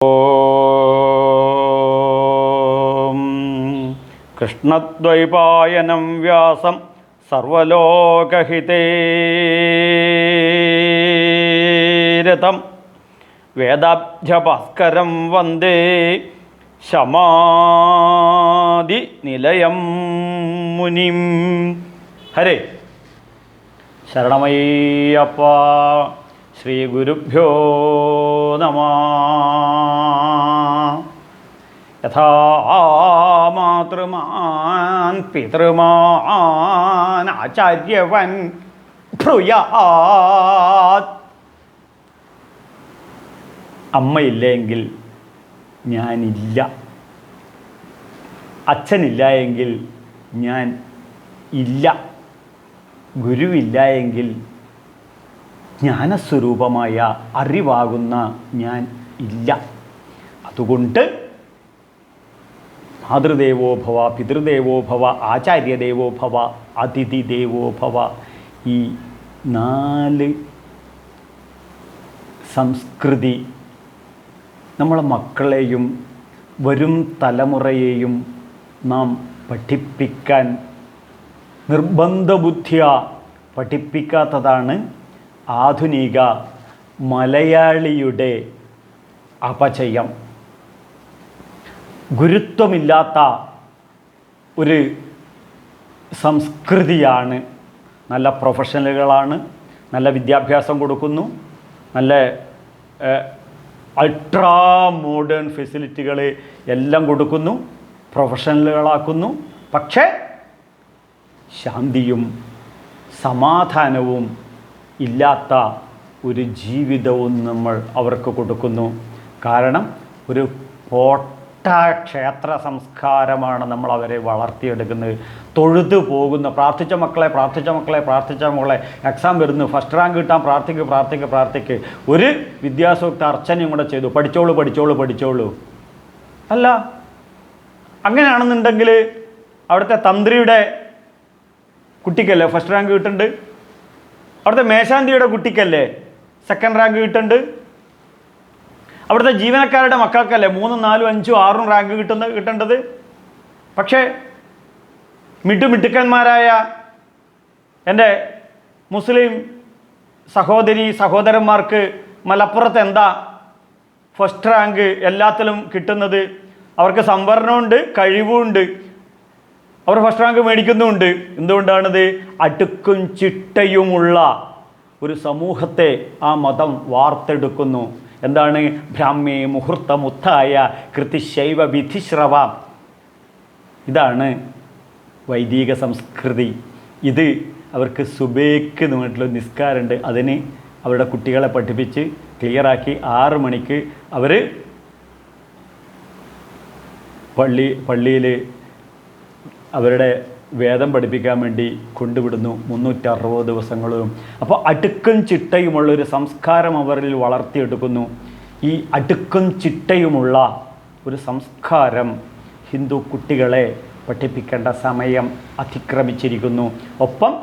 ഓം കൃഷ്ണദ്വൈപായനം വ്യാസം സർവലോകഹിതേരതം വേദാബ്ജഭാസ്കരം വന്ദേ ശമാധി നിലയം മുനിം. ഹരേ ശരണമയ്യപ്പ. ശ്രീ ഗുരുഭ്യോ നമഃ. യഥാ മാതൃമാൻ പിതൃമാൻ ആചാര്യവൻ ഭ്രൂയാത്. അമ്മയില്ലെങ്കിൽ ഞാനില്ല, അച്ഛനില്ല എങ്കിൽ ഞാൻ ഇല്ല, ഗുരുവില്ല എങ്കിൽ ജ്ഞാനസ്വരൂപമായ അറിവാകുന്ന ഞാൻ ഇല്ല. അതുകൊണ്ട് മാതൃദേവോ ഭവ, പിതൃദേവോ ഭവ, ആചാര്യദേവോ ഭവ, അതിഥി ദേവോ ഭവ, ഈ 4 സംസ്കൃതി നമ്മളെ മക്കളെയും വരും തലമുറയെയും നാം പഠിപ്പിക്കാൻ നിർബന്ധബുദ്ധിയാ പഠിപ്പിക്കാത്തതാണ് ആധുനിക മലയാളിയുടെ അപചയം. ഗുരുത്വമില്ലാത്ത ഒരു സംസ്കൃതിയാണ്. നല്ല പ്രൊഫഷണലുകളാണ്, നല്ല വിദ്യാഭ്യാസം കൊടുക്കുന്നു, നല്ല അൾട്രാ മോഡേൺ ഫെസിലിറ്റികൾ എല്ലാം കൊടുക്കുന്നു, പ്രൊഫഷണലുകളാക്കുന്നു. പക്ഷേ ശാന്തിയും സമാധാനവും ഇല്ലാത്ത ഒരു ജീവിതവും നമ്മൾ അവർക്ക് കൊടുക്കുന്നു. കാരണം ഒരു ക്ഷേത്ര സംസ്കാരമാണ് നമ്മൾ അവരെ വളർത്തിയെടുക്കുന്നത്. തൊഴുതു പോകുന്ന പ്രാർത്ഥിച്ച മക്കളെ എക്സാം വരുന്നു, ഫസ്റ്റ് റാങ്ക് കിട്ടാൻ പ്രാർത്ഥിക്ക്. ഒരു വിദ്യാസൂക്ത അർച്ചനയും കൂടെ ചെയ്തു, പഠിച്ചോളൂ. അല്ല, അങ്ങനെയാണെന്നുണ്ടെങ്കിൽ അവിടുത്തെ തന്ത്രിയുടെ കുട്ടിക്കല്ലേ ഫസ്റ്റ് റാങ്ക് കിട്ടുന്നുണ്ട്? അവിടുത്തെ മേശാന്തിയുടെ കുട്ടിക്കല്ലേ സെക്കൻഡ് റാങ്ക് കിട്ടുന്നുണ്ട്? അവിടുത്തെ ജീവനക്കാരുടെ മക്കൾക്കല്ലേ 3, 4, 5, 6 റാങ്ക് കിട്ടേണ്ടത്? പക്ഷേ മിടുക്കന്മാരായ എൻ്റെ മുസ്ലിം സഹോദരന്മാർക്ക് മലപ്പുറത്ത് എന്താ ഫസ്റ്റ് റാങ്ക് എല്ലാത്തിലും കിട്ടുന്നത്? അവർക്ക് സംവരണമുണ്ട്, കഴിവുമുണ്ട്, അവർ ഫസ്റ്റ് റാങ്ക് മേടിക്കുന്നുമുണ്ട്. എന്തുകൊണ്ടാണിത്? അടുക്കും ചിട്ടയുമുള്ള ഒരു സമൂഹത്തെ ആ മതം വാർത്തെടുക്കുന്നു. എന്താണ്? ബ്രാഹ്മേ മുഹൂർത്തമുത്തായ കൃതിശൈവ വിധിശ്രവ. ഇതാണ് വൈദിക സംസ്കൃതി. ഇത് അവർക്ക് സുബേക്ക് എന്ന് പറഞ്ഞിട്ടുള്ള നിസ്കാരമുണ്ട്. അതിന് അവരുടെ കുട്ടികളെ പഠിപ്പിച്ച് ക്ലിയറാക്കി 6 മണിക്ക് അവർ പള്ളിയിൽ അവരുടെ വേദം പഠിപ്പിക്കാൻ വേണ്ടി കൊണ്ടുവിടുന്നു 360 ദിവസങ്ങളും. അപ്പോൾ അടുക്കും ചിട്ടയുമുള്ളൊരു സംസ്കാരം അവരിൽ വളർത്തിയെടുക്കുന്നു. ഈ അടുക്കും ചിട്ടയുമുള്ള ഒരു സംസ്കാരം ഹിന്ദു കുട്ടികളെ പഠിപ്പിക്കേണ്ട സമയം അതിക്രമിച്ചിരിക്കുന്നു. ഒപ്പം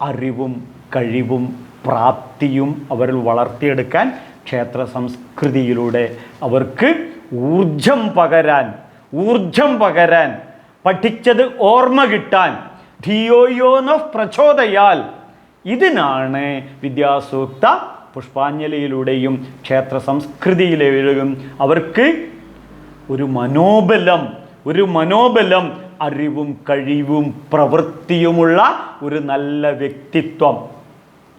അറിവും കഴിവും പ്രാപ്തിയും അവരിൽ വളർത്തിയെടുക്കാൻ ക്ഷേത്ര സംസ്കൃതിയിലൂടെ അവർക്ക് ഊർജം പകരാൻ പഠിച്ചത് ഓർമ്മ കിട്ടാൻ ധിയോയോനോ പ്രചോദയാൽ. ഇതിനാണ് വിദ്യാസൂക്ത പുഷ്പാഞ്ജലിയിലൂടെയും ക്ഷേത്ര സംസ്കൃതിയിലൂടെയും അവർക്ക് ഒരു മനോബലം അറിവും കഴിവും പ്രവൃത്തിയുമുള്ള ഒരു നല്ല വ്യക്തിത്വം.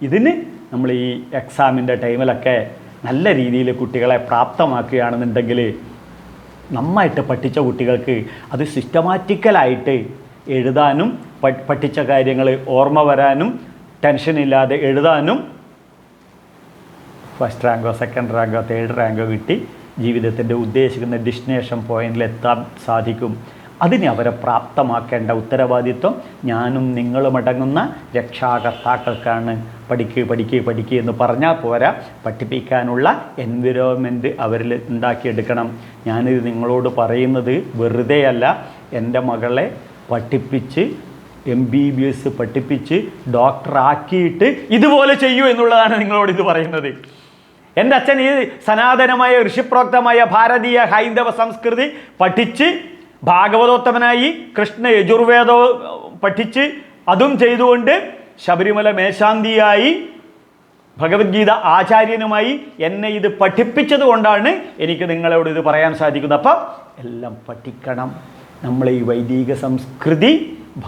ഇതിന് നമ്മൾ ഈ എക്സാമിൻ്റെ ടൈമിലൊക്കെ നല്ല രീതിയിൽ കുട്ടികളെ പ്രാപ്തമാക്കുകയാണെന്നുണ്ടെങ്കിൽ നന്നായിട്ട് പഠിച്ച കുട്ടികൾക്ക് അത് സിസ്റ്റമാറ്റിക്കലായിട്ട് എഴുതാനും പഠിച്ച കാര്യങ്ങൾ ഓർമ്മ വരാനും ടെൻഷനില്ലാതെ എഴുതാനും ഫസ്റ്റ് റാങ്കോ സെക്കൻഡ് റാങ്കോ തേർഡ് റാങ്കോ കിട്ടി ജീവിതത്തിൻ്റെ ഉദ്ദേശിക്കുന്ന ഡെസ്റ്റിനേഷൻ പോയിന്റിലെത്താൻ സാധിക്കും. അതിനെ അവരെ പ്രാപ്തമാക്കേണ്ട ഉത്തരവാദിത്വം ഞാനും നിങ്ങളുമടങ്ങുന്ന രക്ഷാകർത്താക്കൾക്കാണ്. പഠിക്കുക എന്ന് പറഞ്ഞാൽ പോരാ, പഠിപ്പിക്കാനുള്ള എൻവിറോൺമെൻറ്റ് അവരിൽ ഉണ്ടാക്കിയെടുക്കണം. ഞാനിത് നിങ്ങളോട് പറയുന്നത് വെറുതെയല്ല. എൻ്റെ മകളെ പഠിപ്പിച്ച് MBBS പഠിപ്പിച്ച് ഡോക്ടറാക്കിയിട്ട് ഇതുപോലെ ചെയ്യൂ എന്നുള്ളതാണ് നിങ്ങളോട് ഇത് പറയുന്നത്. എൻ്റെ അച്ഛൻ ഈ സനാതനമായ ഋഷിപ്രോക്തമായ ഭാരതീയ ഹൈന്ദവ സംസ്കൃതി പഠിച്ച് ഭാഗവതോത്തമനായി, കൃഷ്ണ യജുർവേദം പഠിച്ച് അതും ചെയ്തുകൊണ്ട് ശബരിമല മേശാന്തിയായി, ഭഗവത്ഗീത ആചാര്യനുമായി എന്നെ ഇത് പഠിപ്പിച്ചത് കൊണ്ടാണ് എനിക്ക് നിങ്ങളോട് ഇത് പറയാൻ സാധിക്കുന്നത്. അപ്പം എല്ലാം പഠിക്കണം. നമ്മളെ ഈ വൈദിക സംസ്കൃതി,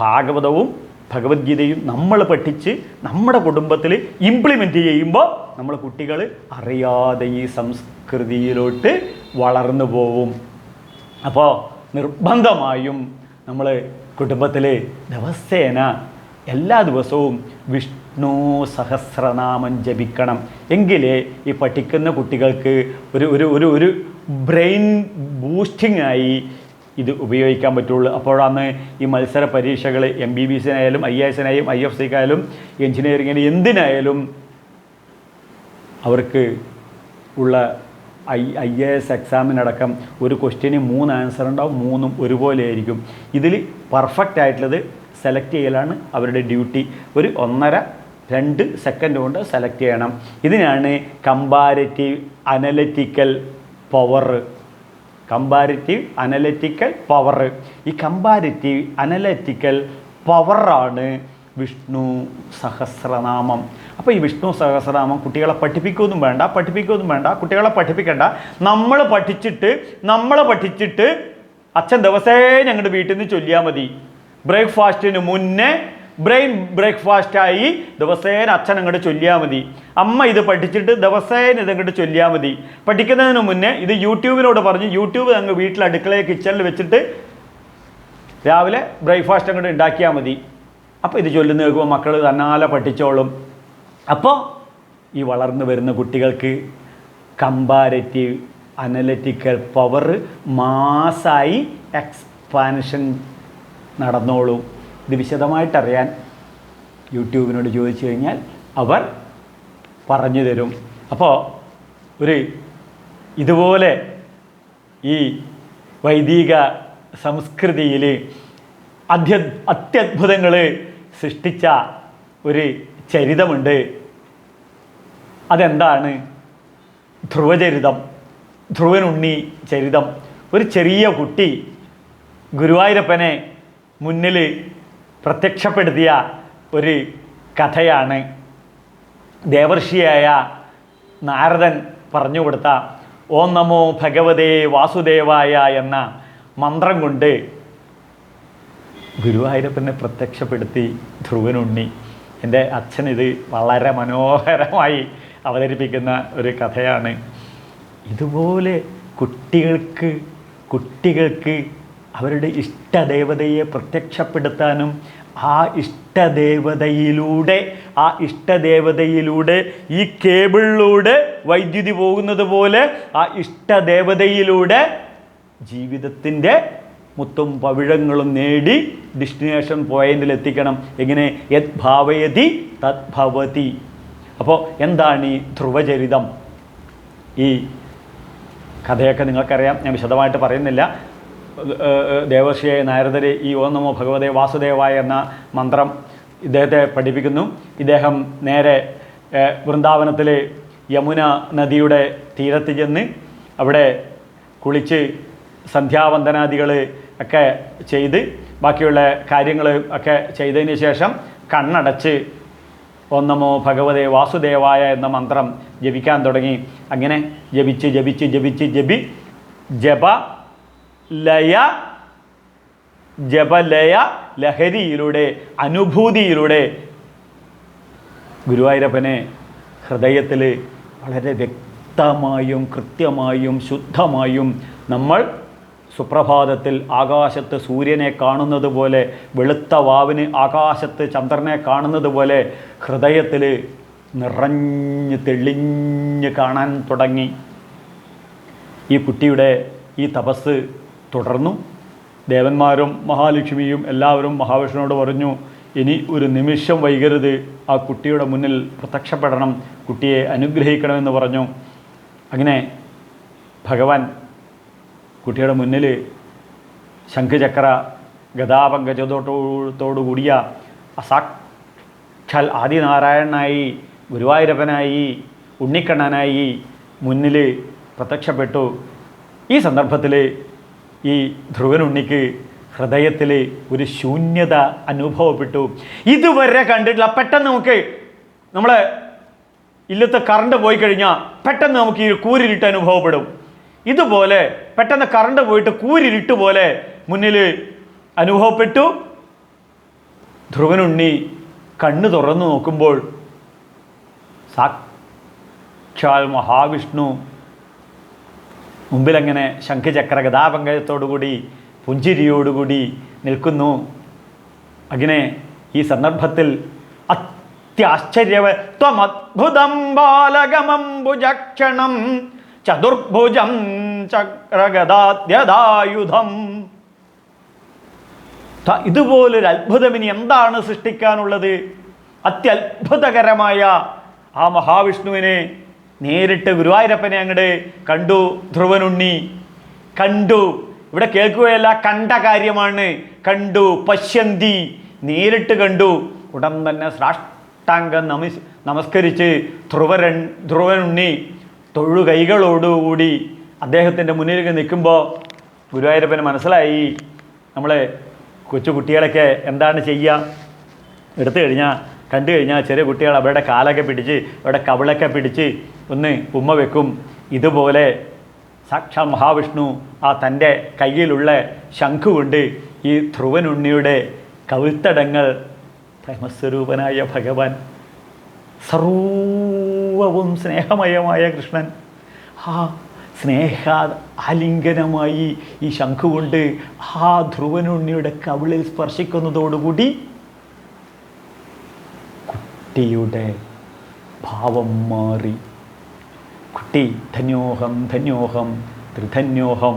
ഭാഗവതവും ഭഗവത്ഗീതയും നമ്മൾ പഠിച്ച് നമ്മുടെ കുടുംബത്തിൽ ഇംപ്ലിമെൻറ്റ് ചെയ്യുമ്പോൾ നമ്മൾ കുട്ടികൾ അറിയാതെ ഈ സംസ്കൃതിയിലോട്ട് വളർന്നു പോവും. അപ്പോൾ നിർബന്ധമായും നമ്മൾ കുടുംബത്തിൽ ദിവസേന എല്ലാ ദിവസവും വിഷ്ണു സഹസ്രനാമം ജപിക്കണം. എങ്കിലേ ഈ പഠിക്കുന്ന കുട്ടികൾക്ക് ഒരു ഒരു ഒരു ഒരു ബ്രെയിൻ ബൂസ്റ്റിംഗായി ഇത് ഉപയോഗിക്കാൻ പറ്റുള്ളൂ. അപ്പോഴാണ് ഈ മത്സര പരീക്ഷകൾ MBBS-നായാലും IAS-നായാലും IFC-ക്കായാലും എഞ്ചിനീയറിങ്ങിന് എന്തിനായാലും അവർക്ക് ഉള്ള IAS എക്സാമിനടക്കം ഒരു ക്വസ്റ്റ്യന് 3 ആൻസർ ഉണ്ടാവും, 3ഉം ഒരുപോലെ ആയിരിക്കും. ഇതിൽ പെർഫെക്റ്റ് ആയിട്ടുള്ളത് സെലക്ട് ചെയ്യലാണ് അവരുടെ ഡ്യൂട്ടി. ഒരു 1.5-2 സെക്കൻഡ് കൊണ്ട് സെലക്ട് ചെയ്യണം. ഇതിനാണ് comparative analytical power. Comparative analytical power. ഈ കമ്പാരിറ്റീവ് അനലിറ്റിക്കൽ പവറാണ് വിഷ്ണു സഹസ്രനാമം. അപ്പോൾ ഈ വിഷ്ണു സഹസ്രനാമം കുട്ടികളെ പഠിപ്പിക്കുകയൊന്നും വേണ്ട, കുട്ടികളെ പഠിപ്പിക്കേണ്ട. നമ്മൾ പഠിച്ചിട്ട് അച്ഛൻ ദിവസേന ഞങ്ങളുടെ വീട്ടിൽ നിന്ന് ചൊല്ലിയാൽ മതി. ബ്രേക്ക്ഫാസ്റ്റിന് മുന്നേ ബ്രേക്ക്ഫാസ്റ്റായി ദിവസേന അച്ഛൻ അങ്ങോട്ട് ചൊല്ലിയാൽ മതി. അമ്മ ഇത് പഠിച്ചിട്ട് ദിവസേന ഇതങ്ങോട്ട് ചൊല്ലിയാൽ മതി. പഠിക്കുന്നതിന് മുന്നേ ഇത് യൂട്യൂബിനോട് പറഞ്ഞ് യൂട്യൂബ് അങ്ങ് വീട്ടിൽ അടുക്കളയിൽ കിച്ചണിൽ വെച്ചിട്ട് രാവിലെ ബ്രേക്ക്ഫാസ്റ്റ് അങ്ങോട്ട് ഉണ്ടാക്കിയാൽ മതി. അപ്പോൾ ഇത് ചൊല്ലുന്ന കേൾക്കുമ്പോൾ മക്കൾ തന്നാലെ പഠിച്ചോളും. അപ്പോൾ ഈ വളർന്നു വരുന്ന കുട്ടികൾക്ക് കമ്പാരറ്റീവ് അനലിറ്റിക്കൽ പവർ മാസായി എക്സ്പാൻഷൻ നടന്നോളൂ. ഇത് വിശദമായിട്ടറിയാൻ യൂട്യൂബിനോട് ചോദിച്ചു കഴിഞ്ഞാൽ അവർ പറഞ്ഞു തരും. അപ്പോൾ ഇതുപോലെ ഈ വൈദിക സംസ്കൃതിയിൽ അത്യത്ഭുതങ്ങൾ സൃഷ്ടിച്ച ഒരു ചരിതമുണ്ട്. അതെന്താണ്? ധ്രുവചരിതം, ധ്രുവനുണ്ണി ചരിതം. ഒരു ചെറിയ കുട്ടി ഗുരുവായൂരപ്പനെ മുന്നിൽ പ്രത്യക്ഷപ്പെടുത്തിയ ഒരു കഥയാണ്. ദേവർഷിയായ നാരദൻ പറഞ്ഞു കൊടുത്ത ഓം നമോ ഭഗവതേ വാസുദേവായ എന്ന മന്ത്രം കൊണ്ട് ഗുരുവായൂരപ്പനെ പ്രത്യക്ഷപ്പെടുത്തി ധ്രുവനുണ്ണി. എൻ്റെ അച്ഛനിത് വളരെ മനോഹരമായി അവതരിപ്പിക്കുന്ന ഒരു കഥയാണ്. ഇതുപോലെ കുട്ടികൾക്ക് അവരുടെ ഇഷ്ടദേവതയെ പ്രത്യക്ഷപ്പെടുത്താനും ആ ഇഷ്ടദേവതയിലൂടെ ഈ കേബിളിലൂടെ വൈദ്യുതി പോകുന്നത് പോലെ ആ ഇഷ്ടദേവതയിലൂടെ ജീവിതത്തിൻ്റെ മുത്തും പവിഴങ്ങളും നേടി ഡെസ്റ്റിനേഷൻ പോയിന്റിൽ എത്തിക്കണം. എങ്ങനെ? യത് ഭാവയതി തത് ഭവതി. അപ്പോൾ എന്താണ് ഈ ധ്രുവചരിതം? ഈ കഥയൊക്കെ നിങ്ങൾക്കറിയാം, ഞാൻ വിശദമായിട്ട് പറയുന്നില്ല. ദേവർഷിയായ നാരദരെ ഈ ഓം നമോ ഭഗവതേ വാസുദേവായ എന്ന മന്ത്രം ഇദ്ദേഹത്തെ പഠിപ്പിക്കുന്നു. ഇദ്ദേഹം നേരെ വൃന്ദാവനത്തിലെ യമുന നദിയുടെ തീരത്ത് ചെന്ന് അവിടെ കുളിച്ച് സന്ധ്യാവന്ദനാദികൾ ഒക്കെ ചെയ്ത് ബാക്കിയുള്ള കാര്യങ്ങൾ ഒക്കെ ചെയ്തതിന് ശേഷം കണ്ണടച്ച് ഓം നമോ ഭഗവതേ വാസുദേവായ എന്ന മന്ത്രം ജപിക്കാൻ തുടങ്ങി. അങ്ങനെ ജപലയ ലഹരിയിലൂടെ അനുഭൂതിയിലൂടെ ഗുരുവായൂരപ്പനെ ഹൃദയത്തിൽ വളരെ വ്യക്തമായും കൃത്യമായും ശുദ്ധമായും നമ്മൾ സുപ്രഭാതത്തിൽ ആകാശത്ത് സൂര്യനെ കാണുന്നത് പോലെ, വെളുത്ത വാവിന് ആകാശത്ത് ചന്ദ്രനെ കാണുന്നത് പോലെ ഹൃദയത്തിൽ നിറഞ്ഞ് തെളിഞ്ഞ് കാണാൻ തുടങ്ങി. ഈ കുട്ടിയുടെ ഈ തപസ് തുടർന്നു. ദേവന്മാരും മഹാലക്ഷ്മിയും എല്ലാവരും മഹാവിഷ്ണുവോട് പറഞ്ഞു, ഇനി ഒരു നിമിഷം വൈകരുത്, ആ കുട്ടിയുടെ മുന്നിൽ പ്രത്യക്ഷപ്പെടണം, കുട്ടിയെ അനുഗ്രഹിക്കണമെന്ന് പറഞ്ഞു. അങ്ങനെ ഭഗവാൻ കുട്ടിയുടെ മുന്നിൽ ശംഖുചക്ര ഗദാപങ്കജത്തോടു കൂടിയ സാക്ഷാൽ ആദിനാരായണനായി, ഗുരുവായൂരപ്പനായി, ഉണ്ണിക്കണ്ണനായി മുന്നിൽ പ്രത്യക്ഷപ്പെട്ടു. ഈ സന്ദർഭത്തിൽ ഈ ധ്രുവനുണ്ണിക്ക് ഹൃദയത്തിൽ ഒരു ശൂന്യത അനുഭവപ്പെട്ടു. ഇതുവരെ കണ്ടിട്ടില്ല. പെട്ടെന്ന് നമുക്ക് നമ്മളെ ഇല്ലത്തെ കറണ്ട് പോയി കഴിഞ്ഞാൽ പെട്ടെന്ന് നമുക്ക് ഈ കൂരിരുട്ട് അനുഭവപ്പെടും. ഇതുപോലെ പെട്ടെന്ന് കറണ്ട് പോയിട്ട് കൂരിരുട്ട് പോലെ മുന്നിൽ അനുഭവപ്പെട്ടു. ധ്രുവനുണ്ണി കണ്ണ് തുറന്നു നോക്കുമ്പോൾ സാക്ഷാൽ മഹാവിഷ്ണു മുമ്പിലങ്ങനെ ശംഖചക്ര ഗദാപങ്കജത്തോടുകൂടി പുഞ്ചിരിയോടുകൂടി നിൽക്കുന്നു. അങ്ങനെ ഈ സന്ദർഭത്തിൽ അത്യാശ്ചര്യവത്വമദ്ഭുതം ബാലകമംബുജക്ഷണം ചതുർഭുജം ചക്രഗദാദ്യദായുധം. ഇതുപോലൊരു അത്ഭുതം ഇനി എന്താണ് സൃഷ്ടിക്കാനുള്ളത്? അത്യത്ഭുതകരമായ ആ മഹാവിഷ്ണുവിനെ നേരിട്ട് ഗുരുവായൂരപ്പനെ അങ്ങോട്ട് കണ്ടു. ധ്രുവനുണ്ണി കണ്ടു. ഇവിടെ കേൾക്കുകയല്ല, കണ്ട കാര്യമാണ്. കണ്ടു, പശ്യന്തി, നേരിട്ട് കണ്ടു. ഉടൻ തന്നെ സാഷ്ടാംഗം നമസ്കരിച്ച് ധ്രുവനുണ്ണി തൊഴുകൈകളോടുകൂടി അദ്ദേഹത്തിൻ്റെ മുന്നിലേക്ക് നിൽക്കുമ്പോൾ ഗുരുവായൂരപ്പന് മനസ്സിലായി നമ്മൾ കൊച്ചു കുട്ടികളൊക്കെ എന്താണ് ചെയ്യുക. എടുത്തു കഴിഞ്ഞാൽ കണ്ടു കഴിഞ്ഞാൽ ചെറിയ കുട്ടികൾ അവരുടെ കാലൊക്കെ പിടിച്ച് അവരുടെ കവിളൊക്കെ പിടിച്ച് ഒന്ന് ഉമ്മ വെക്കും. ഇതുപോലെ സാക്ഷാൽ മഹാവിഷ്ണു ആ തൻ്റെ കയ്യിലുള്ള ശംഖു കൊണ്ട് ഈ ധ്രുവനുണ്ണിയുടെ കവിൾത്തടങ്ങൾ പ്രേമസ്വരൂപനായ ഭഗവാൻ, സർവവും സ്നേഹമയമായ കൃഷ്ണൻ ആ സ്നേഹ ആലിംഗനമായി ഈ ശംഖു കൊണ്ട് ആ ധ്രുവനുണ്ണിയുടെ കവിളിൽ സ്പർശിക്കുന്നതോടുകൂടി കുട്ടിയുടെ ഭാവം മാറി. കുട്ടി ധന്യോഹം ധന്യോഹം ത്രിധന്യോഹം.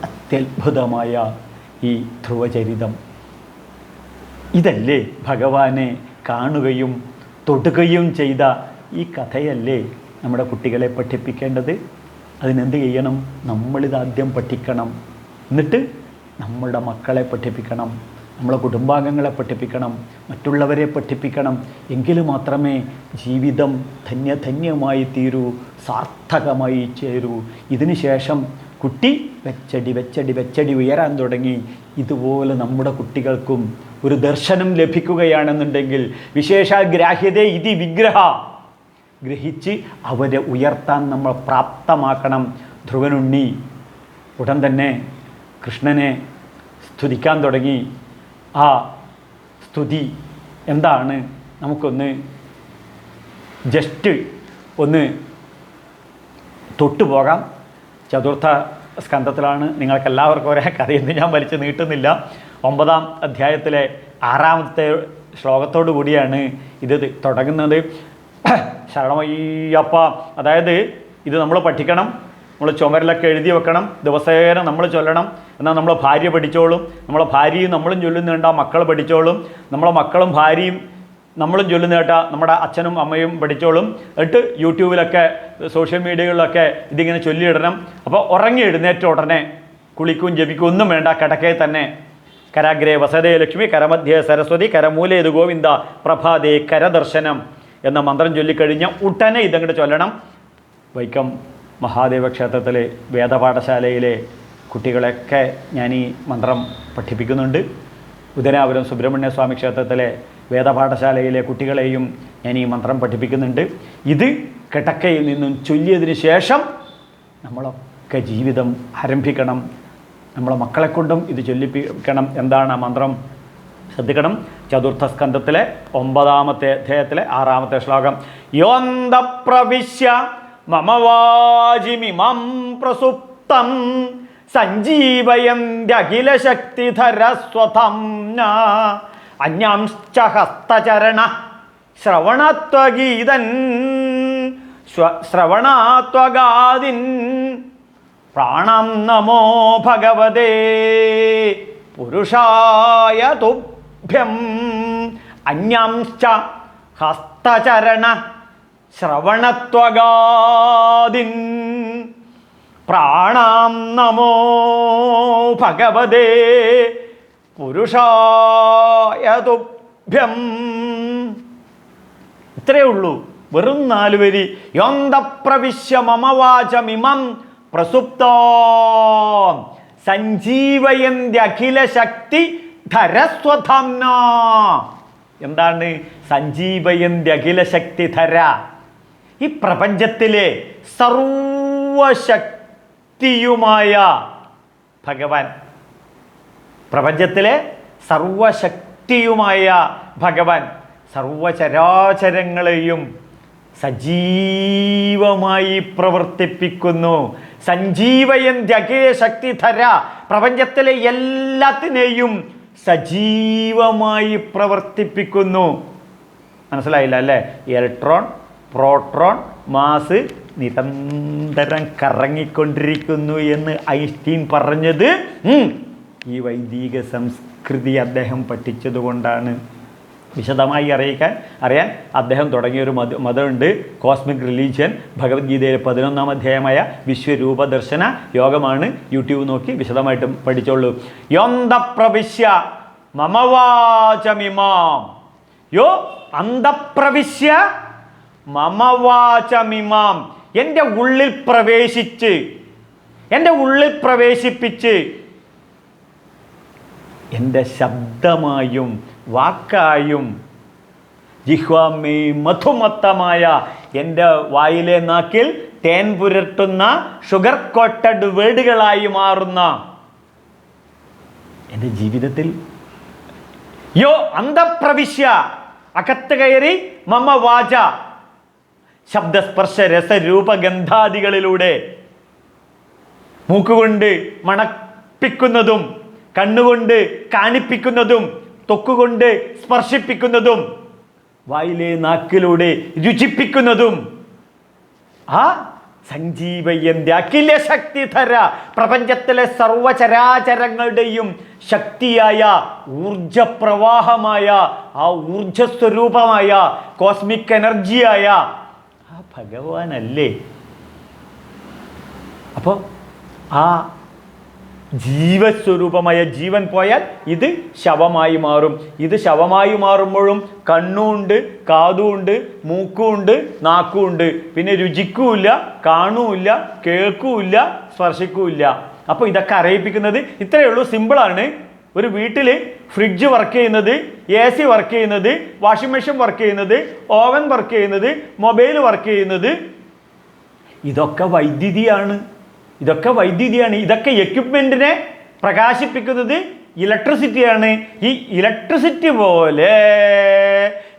അത്യത്ഭുതമായ ഈ ധ്രുവചരിതം ഇതല്ലേ ഭഗവാനെ കാണുകയും തൊടുകയും ചെയ്ത ഈ കഥയല്ലേ നമ്മുടെ കുട്ടികളെ പഠിപ്പിക്കേണ്ടത്? അതിനെന്ത് ചെയ്യണം? നമ്മളിതാദ്യം പഠിക്കണം, എന്നിട്ട് നമ്മുടെ മക്കളെ പഠിപ്പിക്കണം, നമ്മളെ കുടുംബാംഗങ്ങളെ പഠിപ്പിക്കണം, മറ്റുള്ളവരെ പഠിപ്പിക്കണം. എങ്കിൽ മാത്രമേ ജീവിതം ധന്യധന്യമായി തീരൂ, സാർത്ഥകമായി ചേരൂ. ഇതിനു ശേഷം കുട്ടി വെച്ചടി വെച്ചടി വെച്ചടി ഉയരാൻ തുടങ്ങി. ഇതുപോലെ നമ്മുടെ കുട്ടികൾക്കും ഒരു ദർശനം ലഭിക്കുകയാണെന്നുണ്ടെങ്കിൽ വിശേഷാൽ ഗ്രാഹ്യതേ ഇതി വിഗ്രഹ, ഗ്രഹിച്ച് അവരെ ഉയർത്താൻ നമ്മൾ പ്രാപ്തമാക്കണം. ധ്രുവനുണ്ണി ഉടൻ തന്നെ കൃഷ്ണനെ സ്തുതിക്കാൻ തുടങ്ങി. ആ സ്തുതി എന്താണ്? നമുക്കൊന്ന് ജസ്റ്റ് ഒന്ന് തൊട്ടുപോകാം. ചതുർത്ഥ സ്കന്ധത്തിലാണ്. നിങ്ങൾക്കെല്ലാവർക്കും ഒരേ കഥയെന്ന് ഞാൻ വലിച്ചു നീട്ടുന്നില്ല. 9-ാം അധ്യായത്തിലെ 6-ാമത്തെ ശ്ലോകത്തോടു കൂടിയാണ് ഇത് തുടങ്ങുന്നത്. ശരണമയ്യപ്പ. അതായത് ഇത് നമ്മൾ പഠിക്കണം, നമ്മൾ ചുമരിലൊക്കെ എഴുതി വെക്കണം, ദിവസേന നമ്മൾ ചൊല്ലണം. എന്നാൽ നമ്മളെ ഭാര്യ പഠിച്ചോളും, നമ്മളെ ഭാര്യയും നമ്മളും ചൊല്ലുന്നുണ്ട്, ആ മക്കൾ പഠിച്ചോളും. നമ്മളെ മക്കളും ഭാര്യയും നമ്മളും ചൊല്ലുന്ന കേട്ടാ നമ്മുടെ അച്ഛനും അമ്മയും പഠിച്ചോളും. എന്നിട്ട് യൂട്യൂബിലൊക്കെ സോഷ്യൽ മീഡിയകളിലൊക്കെ ഇതിങ്ങനെ ചൊല്ലിയിടണം. അപ്പോൾ ഉറങ്ങി എഴുന്നേറ്റ ഉടനെ കുളിക്കും ജപിക്കും ഒന്നും വേണ്ട, കിടക്കേ തന്നെ കരാഗ്രേ വസതേ ലക്ഷ്മി കരമധ്യേ സരസ്വതി കരമൂലേത് ഗോവിന്ദ പ്രഭാതേ കരദർശനം എന്ന മന്ത്രം ചൊല്ലിക്കഴിഞ്ഞ ഉടനെ ഇതങ്ങോട്ട് ചൊല്ലണം. വൈക്കം മഹാദേവ ക്ഷേത്രത്തിലെ വേദപാഠശാലയിലെ കുട്ടികളെയൊക്കെ ഞാൻ ഈ മന്ത്രം പഠിപ്പിക്കുന്നുണ്ട്. ഉദയനാപുരം സുബ്രഹ്മണ്യ സ്വാമി ക്ഷേത്രത്തിലെ വേദപാഠശാലയിലെ കുട്ടികളെയും ഞാൻ ഈ മന്ത്രം പഠിപ്പിക്കുന്നുണ്ട്. ഇത് കിടക്കയിൽ നിന്നും ചൊല്ലിയതിന് ശേഷം നമ്മളൊക്കെ ജീവിതം ആരംഭിക്കണം. നമ്മളെ മക്കളെക്കൊണ്ടും ഇത് ചൊല്ലിപ്പിക്കണം. എന്താണ് ആ മന്ത്രം? ശ്രദ്ധിക്കണം. ചതുർത്ഥ സ്കന്ധത്തിലെ 9-ാമത്തെ അധ്യായത്തിലെ 6-ാമത്തെ ശ്ലോകം. യോന്ത പ്രവിശ്യ മമ വാചിമിമം പ്രസുപ്തം സഞ്ജീവയന്ത്യഖിലശക്തിധരസ്വതം അന്യാംശ്ച ഹസ്തചരണ ശ്രവണത്വഗീതൻ ശ്രവണാത്വഗാദിൻ പ്രാണം നമോ ഭഗവതേ പുരുഷായ തുഭ്യം. അന്യാംശ്ച ഹസ്തചരണ ശ്രവണത്വഗാദിൻ പ്രാണം നമോ ഭഗവതേ പുരുഷായ തുഭ്യം. ഇത്രയേ ഉള്ളൂ, വെറും 4 വരി. യോന്തപ്രവിശ്യ മമവാചമിമം പ്രസുപ്തോ സഞ്ജീവയന്ത്യഖില ശക്തി ധരസ്വധാംന. എന്താണ് സഞ്ജീവയന്ത്യഖില ശക്തിധര? ഈ പ്രപഞ്ചത്തിലെ സർവശക്തിയുമായ ഭഗവാൻ, പ്രപഞ്ചത്തിലെ സർവശക്തിയുമായ ഭഗവാൻ സർവചരാചരങ്ങളെയും സജീവമായി പ്രവർത്തിപ്പിക്കുന്നു. സഞ്ജീവയന്ത്യഖില ശക്തിധര, പ്രപഞ്ചത്തിലെ എല്ലാത്തിനെയും സജീവമായി പ്രവർത്തിപ്പിക്കുന്നു. മനസ്സിലായില്ല അല്ലേ? ഇലക്ട്രോൺ, പ്രോട്ടോൺ, മാസ് നിരന്തരം കറങ്ങിക്കൊണ്ടിരിക്കുന്നു എന്ന് ഐൻസ്റ്റീൻ പറഞ്ഞത് ഈ വൈദിക സംസ്കൃതി അദ്ദേഹം പഠിച്ചതുകൊണ്ടാണ്. വിശദമായി അറിയാൻ അദ്ദേഹം തുടങ്ങിയൊരു മതമുണ്ട്, കോസ്മിക് റിലീജിയൻ. ഭഗവത്ഗീതയിലെ 11-ാം അധ്യായമായ വിശ്വരൂപ ദർശന യോഗമാണ്. യൂട്യൂബ് നോക്കി വിശദമായിട്ട് പഠിച്ചോളൂ. യോന്തപ്രവിശ്യ മമവാചമിമാം, യോ അന്തപ്രവിശ്യ മമവാചമിമാം, എൻ്റെ ഉള്ളിൽ പ്രവേശിപ്പിച്ച് എൻ്റെ ശബ്ദമായും വാക്കായും ജിഹ്വാമേ മധുമത്തമായ എൻ്റെ വായിലെ നാക്കിൽ തേൻ പുരട്ടുന്ന ഷുഗർ കോട്ടഡ് വേർഡുകളായി മാറുന്ന എൻ്റെ ജീവിതത്തിൽ യോ അന്തപ്രവിശ്യ, അകത്ത് കയറി മമ വാച, ശബ്ദസ്പർശ രസരൂപഗന്ധാദികളിലൂടെ മൂക്കുകൊണ്ട് മണപ്പിക്കുന്നതും കണ്ണുകൊണ്ട് കാണിപ്പിക്കുന്നതും ത്വക്കുകൊണ്ട് സ്പർശിപ്പിക്കുന്നതും വായിലെ നാക്കിലൂടെ രുചിപ്പിക്കുന്നതും ആ സഞ്ജീവയന്ത്യ അഖില ശക്തിധര, പ്രപഞ്ചത്തിലെ സർവചരാചരങ്ങളുടെയും ശക്തിയായ ഊർജപ്രവാഹമായ ആ ഊർജസ്വരൂപമായ കോസ്മിക് എനർജിയായ ആ ഭഗവാനല്ലേ. അപ്പോൾ ആ ജീവസ്വരൂപമായ ജീവൻ പോയാൽ ഇത് ശവമായി മാറും. ഇത് ശവമായി മാറുമ്പോഴും കണ്ണുമുണ്ട്, കാതുമുണ്ട്, മൂക്കുമുണ്ട്, നാക്കുമുണ്ട്. പിന്നെ രുചിക്കുമില്ല, കാണുമില്ല, കേൾക്കുമില്ല, സ്പർശിക്കുമില്ല. അപ്പോൾ ഇതൊക്കെ അറിയിപ്പിക്കുന്നത് ഇത്രയേ ഉള്ളൂ, സിമ്പിളാണ്. ഒരു വീട്ടിൽ ഫ്രിഡ്ജ് വർക്ക് ചെയ്യുന്നത്, AC വർക്ക് ചെയ്യുന്നത്, വാഷിംഗ് മെഷീൻ വർക്ക് ചെയ്യുന്നത്, ഓവൻ വർക്ക് ചെയ്യുന്നത്, മൊബൈൽ വർക്ക് ചെയ്യുന്നത്, ഇതൊക്കെ വൈദ്യുതിയാണ്. ഇതൊക്കെ എക്യുപ്മെൻറ്റിനെ പ്രകാശിപ്പിക്കുന്നത് ഇലക്ട്രിസിറ്റിയാണ്. ഈ ഇലക്ട്രിസിറ്റി പോലെ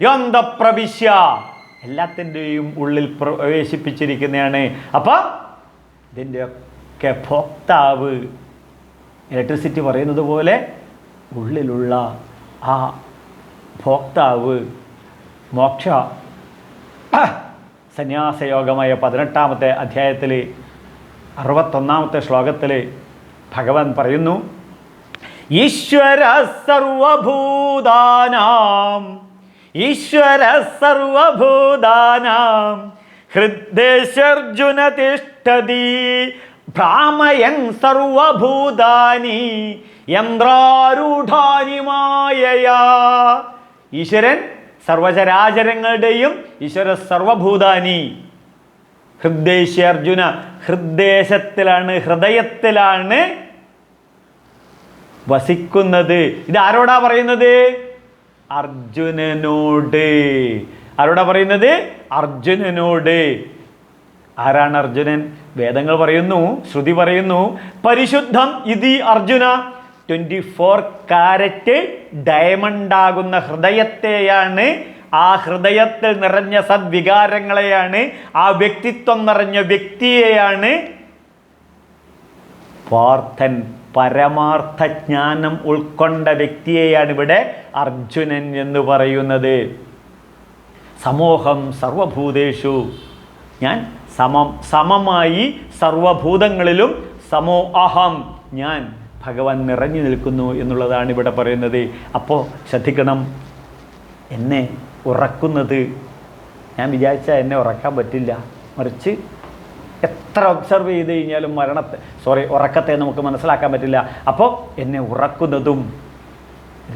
യോന്തപ്രവിശ്യ എല്ലാത്തിൻ്റെയും ഉള്ളിൽ പ്രവേശിപ്പിച്ചിരിക്കുന്നതാണ്. അപ്പം ഇതിൻ്റെയൊക്കെ ഭോക്താവ് ഇലക്ട്രിസിറ്റി പറയുന്നത് പോലെ ഉള്ളിലുള്ള ആ ഭോക്താവ് മോക്ഷ സന്യാസയോഗമായ 18-ാമത്തെ അധ്യായത്തിൽ 61-ാമത്തെ ശ്ലോകത്തിൽ ഭഗവാൻ പറയുന്നു, ഈശ്വര സർവഭൂതാനാം ഹൃദ്ദേശർജുന തിഷ്ഠതി ഭ്രാമയൻ സർവഭൂതാനി യന്ത്രാരൂഢാനി മായയാ. ഈശ്വരൻ സർവചരാചരങ്ങളുടെയും ഈശ്വര സർവഭൂതാനി. ഹൃദ്ദേശ അർജുന, ഹൃദ്ദേശത്തിലാണ്, ഹൃദയത്തിലാണ് വസിക്കുന്നത്. ഇത് ആരോടാ പറയുന്നത്? അർജുനനോട്. ആരോടാ പറയുന്നത്? അർജുനനോട്. ആരാണ് അർജുനൻ? വേദങ്ങൾ പറയുന്നു, ശ്രുതി പറയുന്നു, പരിശുദ്ധം ഇതി അർജുന. 24 കാരറ്റ് ഡയമണ്ട് ആകുന്ന ഹൃദയത്തെയാണ്, ആ ഹൃദയത്തിൽ നിറഞ്ഞ സദ്വികാരങ്ങളെയാണ്, ആ വ്യക്തിത്വം നിറഞ്ഞ വ്യക്തിയെയാണ് പാർത്ഥൻ, പരമാർത്ഥ ജ്ഞാനം ഉൾക്കൊണ്ട വ്യക്തിയെയാണ് ഇവിടെ അർജുനൻ എന്ന് പറയുന്നത്. സമോഹം സർവഭൂതേഷു, ഞാൻ സമമായി സർവഭൂതങ്ങളിലും സമോ അഹം, ഞാൻ ഭഗവാൻ നിറഞ്ഞു നിൽക്കുന്നു എന്നുള്ളതാണ് ഇവിടെ പറയുന്നത്. അപ്പോൾ ശ്രദ്ധിക്കണം, എന്നെ ഉറക്കുന്നത് ഞാൻ വിചാരിച്ചാൽ എന്നെ ഉറക്കാൻ പറ്റില്ല. മറിച്ച് എത്ര ഒബ്സർവ് ചെയ്ത് കഴിഞ്ഞാലും ഉറക്കത്തെ നമുക്ക് മനസ്സിലാക്കാൻ പറ്റില്ല. അപ്പോൾ എന്നെ ഉറക്കുന്നതും